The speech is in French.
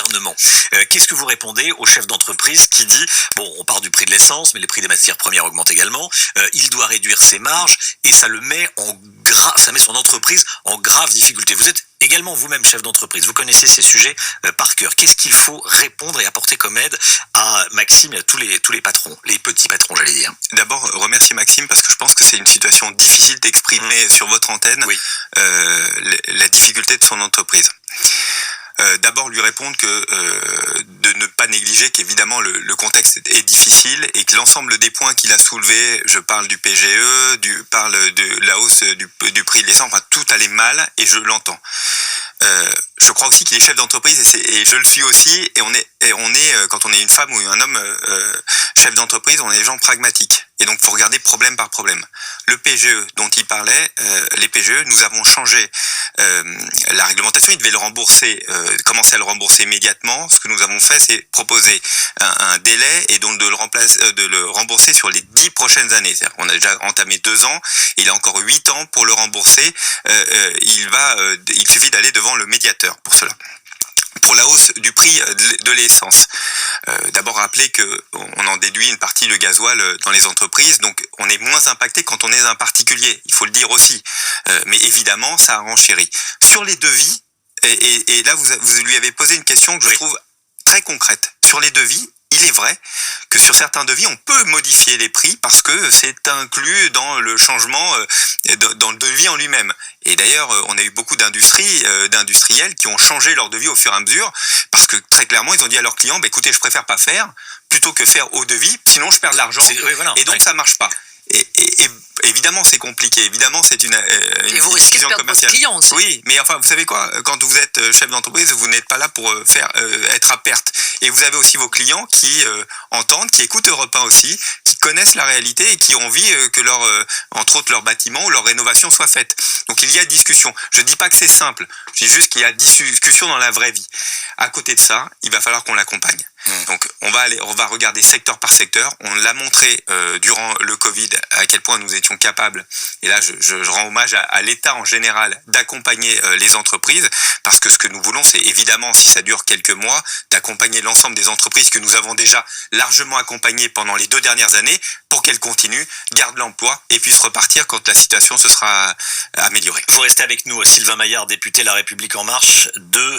gouvernement. Qu'est-ce que vous répondez au chef d'entreprise qui dit, bon, on part du prix de l'essence, mais les prix des matières premières augmentent également, il doit réduire ses marges et ça ça met son entreprise en grave difficulté. Vous êtes également vous-même chef d'entreprise, vous connaissez ces sujets par cœur. Qu'est-ce qu'il faut répondre et apporter comme aide à Maxime et à tous les patrons, les petits patrons, j'allais dire? D'abord, remercier Maxime parce que je pense que c'est une situation difficile d'exprimer sur votre antenne la difficulté de son entreprise. D'abord lui répondre que de ne pas négliger qu'évidemment le contexte est difficile et que l'ensemble des points qu'il a soulevés, je parle du PGE, parle de la hausse du prix de l'essence, enfin tout allait mal et je l'entends. Je crois aussi qu'il est chef d'entreprise et je le suis aussi et on est quand on est une femme ou un homme chef d'entreprise, on est des gens pragmatiques et donc il faut regarder problème par problème. Le PGE dont il parlait, les PGE, nous avons changé la réglementation, il devait le rembourser, commencer à le rembourser immédiatement. Ce que nous avons fait, c'est proposer un délai et donc de le rembourser sur les 10 prochaines années. C'est-à-dire qu'on a déjà entamé 2 ans, il a encore 8 ans pour le rembourser. Il suffit d'aller devant le médiateur pour cela. Pour la hausse du prix de l'essence, d'abord rappeler que on en déduit une partie de gasoil dans les entreprises, donc on est moins impacté quand on est un particulier, il faut le dire aussi. Mais évidemment, ça a renchéri. Sur les devis, et là vous lui avez posé une question que je trouve très concrète. Sur les devis, il est vrai que sur certains devis, on peut modifier les prix parce que c'est inclus dans le changement, dans le devis en lui-même. Et d'ailleurs, on a eu beaucoup d'industriels qui ont changé leur devis au fur et à mesure parce que très clairement, ils ont dit à leurs clients, écoutez, je préfère pas faire plutôt que faire au devis, sinon je perds de l'argent. Et donc ça marche pas. Et évidemment, c'est compliqué. Évidemment, c'est une et vous risquez de perdre votre client aussi. Oui, mais enfin, vous savez quoi? Quand vous êtes chef d'entreprise, vous n'êtes pas là pour être à perte. Et vous avez aussi vos clients qui entendent, qui écoutent Europe 1 aussi, qui connaissent la réalité et qui ont envie que entre autres, leur bâtiment ou leur rénovation soit faite. Donc, il y a discussion. Je dis pas que c'est simple. Je dis juste qu'il y a discussion dans la vraie vie. À côté de ça, il va falloir qu'on l'accompagne. Donc on va regarder secteur par secteur. On l'a montré durant le Covid à quel point nous étions capables, et là je rends hommage à l'État en général, d'accompagner les entreprises, parce que ce que nous voulons, c'est évidemment, si ça dure quelques mois, d'accompagner l'ensemble des entreprises que nous avons déjà largement accompagnées pendant les 2 dernières années pour qu'elles continuent, gardent l'emploi et puissent repartir quand la situation se sera améliorée. Vous restez avec nous, Sylvain Maillard, député La République En Marche de